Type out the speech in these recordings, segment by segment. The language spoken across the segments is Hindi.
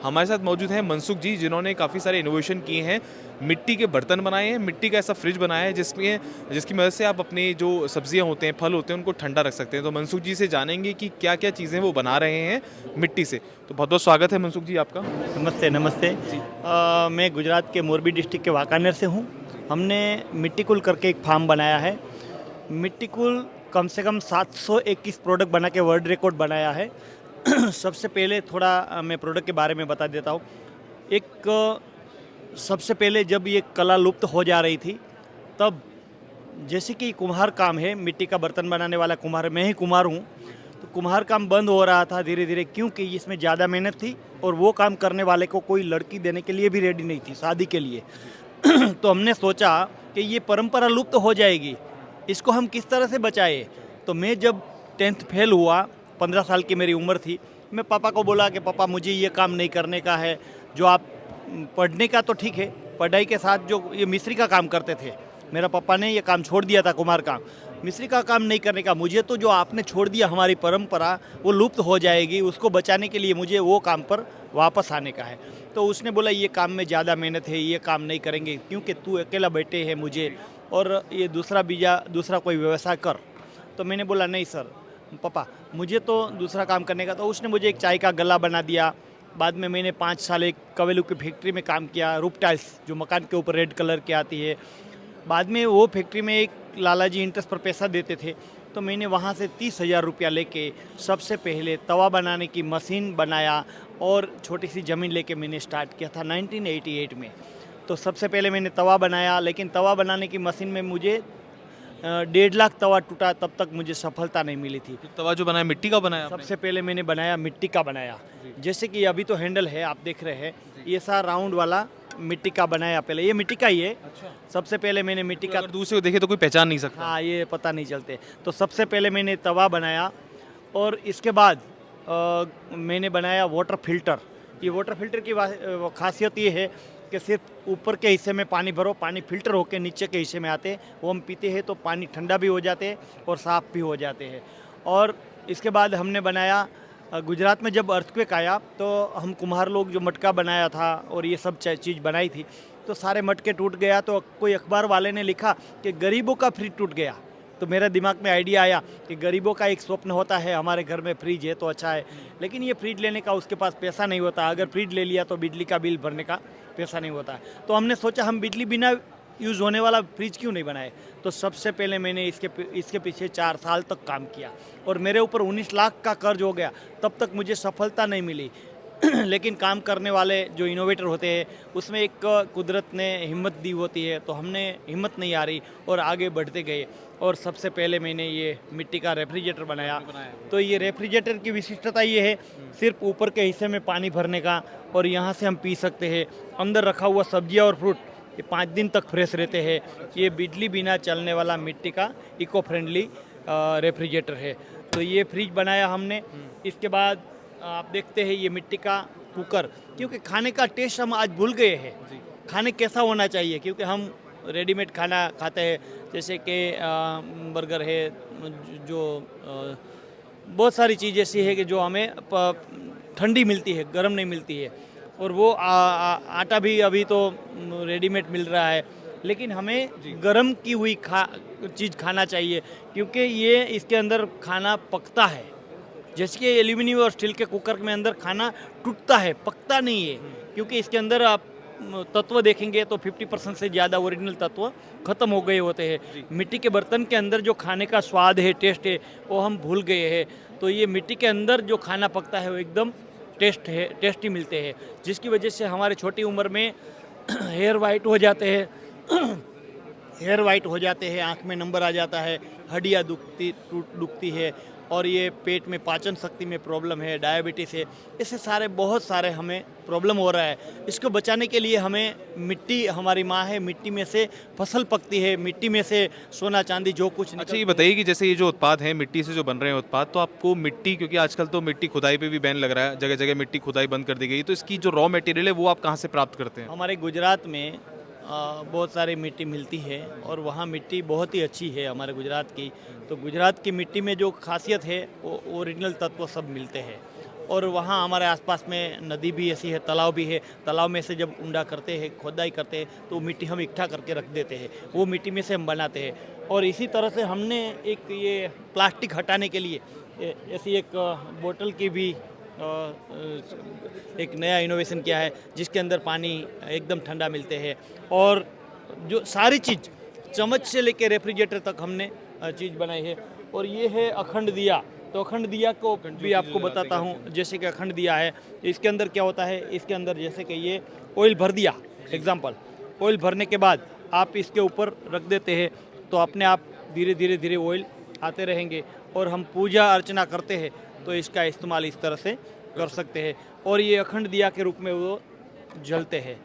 हमारे साथ मौजूद हैं मनसुख जी, जिन्होंने काफ़ी सारे इनोवेशन किए हैं। मिट्टी के बर्तन बनाए हैं, मिट्टी का ऐसा फ्रिज बनाया है जिसकी मदद से आप अपनी जो सब्जियां होते हैं, फल होते हैं, उनको ठंडा रख सकते हैं। तो मनसुख जी से जानेंगे कि क्या क्या चीज़ें वो बना रहे हैं मिट्टी से। तो बहुत बहुत स्वागत है मनसुख जी आपका। नमस्ते नमस्ते। जी। मैं गुजरात के मोरबी डिस्ट्रिक्ट के वांकानेर से हूँ। जी। हमने मिट्टी कुल करके एक फार्म बनाया है। मिट्टी कुल कम से कम 721 प्रोडक्ट बना के वर्ल्ड रिकॉर्ड बनाया है। सबसे पहले थोड़ा मैं प्रोडक्ट के बारे में बता देता हूँ। एक सबसे पहले जब ये कला लुप्त हो जा रही थी, तब जैसे कि कुम्हार काम है, मिट्टी का बर्तन बनाने वाला कुम्हार, मैं ही कुम्हार हूँ। तो कुम्हार काम बंद हो रहा था धीरे धीरे, क्योंकि इसमें ज़्यादा मेहनत थी और वो काम करने वाले को कोई लड़की देने के लिए भी रेडी नहीं थी शादी के लिए। तो हमने सोचा कि ये परंपरा लुप्त हो जाएगी, इसको हम किस तरह से बचाए। तो मैं जब 10th फेल हुआ, 15 साल की मेरी उम्र थी, मैं पापा को बोला कि पापा मुझे ये काम नहीं करने का है। जो आप पढ़ने का तो ठीक है, पढ़ाई के साथ जो ये मिस्त्री का काम करते थे, मेरा पापा ने ये काम छोड़ दिया था, कुम्हार काम। मिस्त्री का काम नहीं करने का, मुझे तो जो आपने छोड़ दिया हमारी परंपरा वो लुप्त हो जाएगी, उसको बचाने के लिए मुझे वो काम पर वापस आने का है। तो उसने बोला ये काम में ज़्यादा मेहनत है, ये काम नहीं करेंगे, क्योंकि तू अकेला बैठे है मुझे, और ये दूसरा कोई व्यवसाय कर। तो मैंने बोला नहीं सर पापा, मुझे तो दूसरा काम करने का। तो उसने मुझे एक चाय का गला बना दिया। बाद में मैंने 5 साल एक कवेलू की फैक्ट्री में काम किया, रूप टाइल्स जो मकान के ऊपर रेड कलर की आती है। बाद में वो फैक्ट्री में एक लाला जी इंटरेस्ट पर पैसा देते थे, तो मैंने वहाँ से 30,000 रुपया लेके सबसे पहले तवा बनाने की मशीन बनाया, और छोटी सी ज़मीन लेके मैंने स्टार्ट किया था 1988 में। तो सबसे पहले मैंने तवा बनाया, लेकिन तवा बनाने की मशीन में मुझे 1.5 लाख तवा टूटा, तब तक मुझे सफलता नहीं मिली थी। तो तवा जो बनाया मिट्टी का बनाया आपने? सबसे पहले मैंने बनाया मिट्टी का बनाया, जैसे कि अभी तो हैंडल है आप देख रहे हैं, ये सारा राउंड वाला मिट्टी का बनाया। पहले ये मिट्टी का ही है। अच्छा। सबसे पहले मैंने मिट्टी का, अगर दूर से देखे तो कोई पहचान नहीं सकता। हाँ ये पता नहीं चलते। तो सबसे पहले मैंने तवा बनाया, और इसके बाद मैंने बनाया वाटर फिल्टर। ये वाटर फिल्टर की खासियत ये है कि सिर्फ ऊपर के हिस्से में पानी भरो, पानी फिल्टर होकर नीचे के हिस्से में आते हैं, वो हम पीते हैं तो पानी ठंडा भी हो जाते हैं और साफ़ भी हो जाते हैं। और इसके बाद हमने बनाया, गुजरात में जब अर्थक्वेक आया तो हम कुम्हार लोग जो मटका बनाया था और ये सब चीज़ बनाई थी, तो सारे मटके टूट गया। तो कोई अखबार वाले ने लिखा कि गरीबों का फ्रिज टूट गया। तो मेरे दिमाग में आइडिया आया कि गरीबों का एक स्वप्न होता है, हमारे घर में फ्रिज है तो अच्छा है, लेकिन ये फ्रिज लेने का उसके पास पैसा नहीं होता। अगर फ्रिज ले लिया तो बिजली का बिल भरने का पैसा नहीं होता। तो हमने सोचा हम बिजली बिना यूज़ होने वाला फ्रिज क्यों नहीं बनाए। तो सबसे पहले मैंने इसके पीछे 4 साल तक काम किया, और मेरे ऊपर 19 लाख का कर्ज हो गया। तब तक मुझे सफलता नहीं मिली। लेकिन काम करने वाले जो इनोवेटर होते हैं, उसमें एक कुदरत ने हिम्मत दी होती है, तो हमने हिम्मत नहीं आ रही और आगे बढ़ते गए। और सबसे पहले मैंने ये मिट्टी का रेफ्रिजरेटर बनाया। तो ये रेफ्रिजरेटर की विशिष्टता ये है, सिर्फ ऊपर के हिस्से में पानी भरने का, और यहाँ से हम पी सकते हैं। अंदर रखा हुआ सब्जियाँ और फ्रूट ये 5 दिन तक फ्रेश रहते हैं। ये बिजली बिना चलने वाला मिट्टी का इको फ्रेंडली रेफ्रिजरेटर है। तो ये फ्रिज बनाया हमने। इसके बाद आप देखते हैं ये मिट्टी का कुकर, क्योंकि खाने का टेस्ट हम आज भूल गए हैं। खाने कैसा होना चाहिए, क्योंकि हम रेडीमेड खाना खाते हैं, जैसे कि बर्गर है, जो बहुत सारी चीज़ ऐसी है कि जो हमें ठंडी मिलती है, गर्म नहीं मिलती है। और वो आटा भी अभी तो रेडीमेड मिल रहा है, लेकिन हमें गर्म की हुई चीज़ खाना चाहिए, क्योंकि ये इसके अंदर खाना पकता है। जैसे कि एल्यूमिनियम और स्टील के कुकर में अंदर खाना टूटता है, पकता नहीं है, क्योंकि इसके अंदर आप तत्व देखेंगे तो 50% से ज़्यादा ओरिजिनल तत्व खत्म हो गए होते हैं। मिट्टी के बर्तन के अंदर जो खाने का स्वाद है, टेस्ट है, वो हम भूल गए हैं। तो ये मिट्टी के अंदर जो खाना पकता है वो एकदम टेस्टी मिलते हैं, जिसकी वजह से हमारे छोटी उम्र में हेयर वाइट हो जाते हैं। हेयर वाइट हो जाते हैं, आँख में नंबर आ जाता है, हड्डियाँ दुखती है, और ये पेट में पाचन शक्ति में प्रॉब्लम है, डायबिटीज़ है, ऐसे बहुत सारे हमें प्रॉब्लम हो रहा है। इसको बचाने के लिए हमें मिट्टी हमारी माँ है, मिट्टी में से फसल पकती है, मिट्टी में से सोना चांदी जो कुछ। अच्छा, ये बताइए कि जैसे ये जो उत्पाद हैं मिट्टी से जो बन रहे हैं उत्पाद, तो आपको मिट्टी, क्योंकि आजकल तो मिट्टी खुदाई पे भी बैन लग रहा है, जगह जगह मिट्टी खुदाई बंद कर दी गई, तो इसकी जो रॉ मटेरियल है वो आप कहाँ से प्राप्त करते हैं? हमारे गुजरात में बहुत सारी मिट्टी मिलती है, और वहाँ मिट्टी बहुत ही अच्छी है हमारे गुजरात की। तो गुजरात की मिट्टी में जो खासियत है वो ओरिजिनल तत्व सब मिलते हैं, और वहाँ हमारे आसपास में नदी भी ऐसी है, तालाब भी है। तालाब में से जब उंडा करते हैं, खोदाई करते हैं, तो मिट्टी हम इकट्ठा करके रख देते हैं, वो मिट्टी में से हम बनाते हैं। और इसी तरह से हमने एक ये प्लास्टिक हटाने के लिए ऐसी एक बोतल की भी एक नया इनोवेशन किया है, जिसके अंदर पानी एकदम ठंडा मिलते हैं। और जो सारी चीज़ चम्मच से लेके रेफ्रिजरेटर तक हमने चीज़ बनाई है। और ये है अखंड दिया। तो अखंड दिया को भी आपको बताता हूँ। जैसे कि अखंड दिया है, इसके अंदर क्या होता है, इसके अंदर जैसे कि ये ऑयल भर दिया, एग्जाम्पल ऑयल भरने के बाद आप इसके ऊपर रख देते हैं, तो अपने आप धीरे धीरे धीरे ऑयल आते रहेंगे। और हम पूजा अर्चना करते हैं तो इसका इस्तेमाल इस तरह से कर सकते हैं, और ये अखंड दिया के रूप में वो जलते हैं।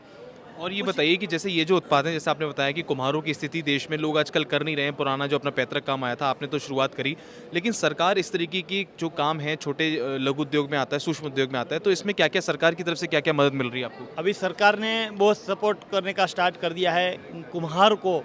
और ये बताइए कि जैसे ये जो उत्पाद हैं, जैसे आपने बताया कि कुम्हारों की स्थिति देश में लोग आजकल कर नहीं रहे हैं, पुराना जो अपना पैतृक काम आया था आपने तो शुरुआत करी, लेकिन सरकार इस तरीके की जो काम है छोटे लघु उद्योग में आता है, सूक्ष्म उद्योग में आता है, तो इसमें क्या क्या सरकार की तरफ से क्या क्या मदद मिल रही है आपको? अभी सरकार ने बहुत सपोर्ट करने का स्टार्ट कर दिया है। कुम्हार को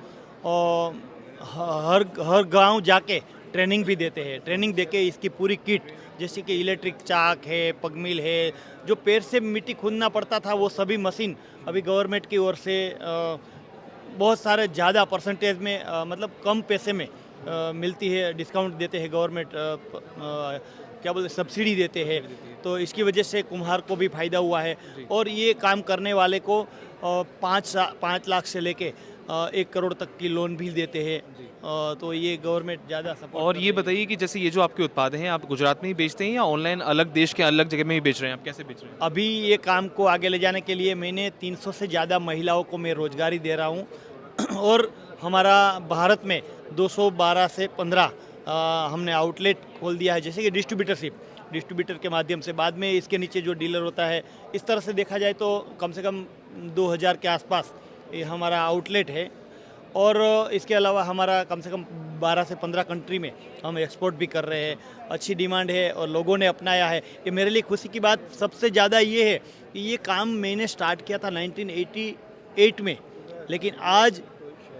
हर गांव जाके ट्रेनिंग भी देते हैं। ट्रेनिंग देके इसकी पूरी किट, जैसे कि इलेक्ट्रिक चाक है, पगमिल है, जो पैर से मिट्टी खोदना पड़ता था वो सभी मशीन अभी गवर्नमेंट की ओर से बहुत सारे ज़्यादा परसेंटेज में मतलब कम पैसे में मिलती है, डिस्काउंट देते हैं गवर्नमेंट, क्या बोलते सब्सिडी देते हैं। तो इसकी वजह से कुम्हार को भी फ़ायदा हुआ है। और ये काम करने वाले को 5 लाख से लेके 1 करोड़ तक की लोन भी देते हैं। तो ये गवर्नमेंट ज़्यादा सपोर्ट। और ये बताइए कि जैसे ये जो आपके उत्पाद हैं, आप गुजरात में ही बेचते हैं या ऑनलाइन अलग देश के अलग जगह में ही बेच रहे हैं? आप कैसे बेच रहे हैं? अभी ये काम को आगे ले जाने के लिए मैंने 300 से ज़्यादा महिलाओं को मैं रोजगारी दे रहा हूँ। और हमारा भारत में 212 से 15 हमने आउटलेट खोल दिया है, जैसे कि डिस्ट्रीब्यूटर के माध्यम से। बाद में इसके नीचे जो डीलर होता है, इस तरह से देखा जाए तो कम से कम 2000 के आसपास ये हमारा आउटलेट है। और इसके अलावा हमारा कम से कम 12 से 15 कंट्री में हम एक्सपोर्ट भी कर रहे हैं। अच्छी डिमांड है और लोगों ने अपनाया है। ये मेरे लिए खुशी की बात सबसे ज़्यादा ये है कि ये काम मैंने स्टार्ट किया था 1988 में, लेकिन आज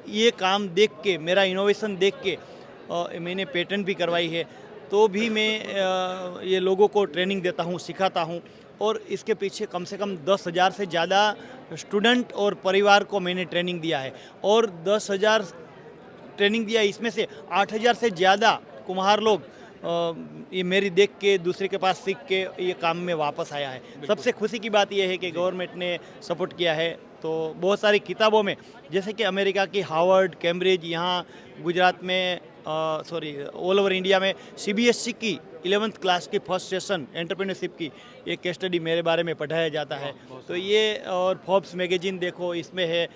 ये काम देख के, मेरा इनोवेशन देख के मैंने पेटेंट भी करवाई है। तो भी मैं ये लोगों को ट्रेनिंग देता हूँ, सिखाता हूँ। और इसके पीछे कम से कम 10,000 से ज़्यादा स्टूडेंट और परिवार को मैंने ट्रेनिंग दिया है। और 10,000 ट्रेनिंग दिया, इसमें से 8,000 से ज़्यादा कुम्हार लोग ये मेरी देख के, दूसरे के पास सीख के ये काम में वापस आया है। सबसे खुशी की बात यह है कि गवर्नमेंट ने सपोर्ट किया है। तो बहुत सारी किताबों में, जैसे कि अमेरिका की हार्वर्ड, कैम्ब्रिज, यहाँ गुजरात में ऑल ओवर इंडिया में CBSE की 11th क्लास की फर्स्ट सेशन एंटरप्रेन्योरशिप की ये केस स्टडी मेरे बारे में पढ़ाया जाता है। तो ये, और फोर्ब्स मैगजीन देखो इसमें है,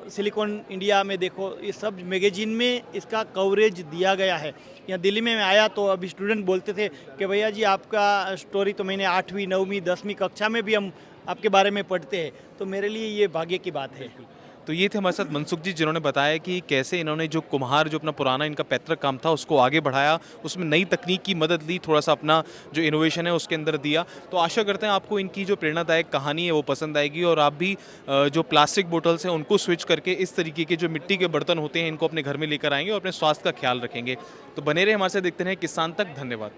सिलिकॉन इंडिया में देखो, ये सब मैगजीन में इसका कवरेज दिया गया है। यहाँ दिल्ली में मैं आया तो अभी स्टूडेंट बोलते थे कि भैया जी आपका स्टोरी तो मैंने 8वीं 9वीं 10वीं कक्षा में भी हम आपके बारे में पढ़ते हैं। तो मेरे लिए ये भाग्य की बात है। तो ये थे हमारे साथ मनसुख जी, जिन्होंने बताया कि कैसे इन्होंने जो कुम्हार, जो अपना पुराना इनका पैतृक काम था, उसको आगे बढ़ाया, उसमें नई तकनीक की मदद ली, थोड़ा सा अपना जो इनोवेशन है उसके अंदर दिया। तो आशा करते हैं आपको इनकी जो प्रेरणादायक कहानी है वो पसंद आएगी और आप भी जो प्लास्टिक बोतल्स हैं उनको स्विच करके इस तरीके के जो मिट्टी के बर्तन होते हैं इनको अपने घर में लेकर आएंगे और अपने स्वास्थ्य का ख्याल रखेंगे। तो बने रहे हमारे साथ, देखते रहें किसान तक। धन्यवाद।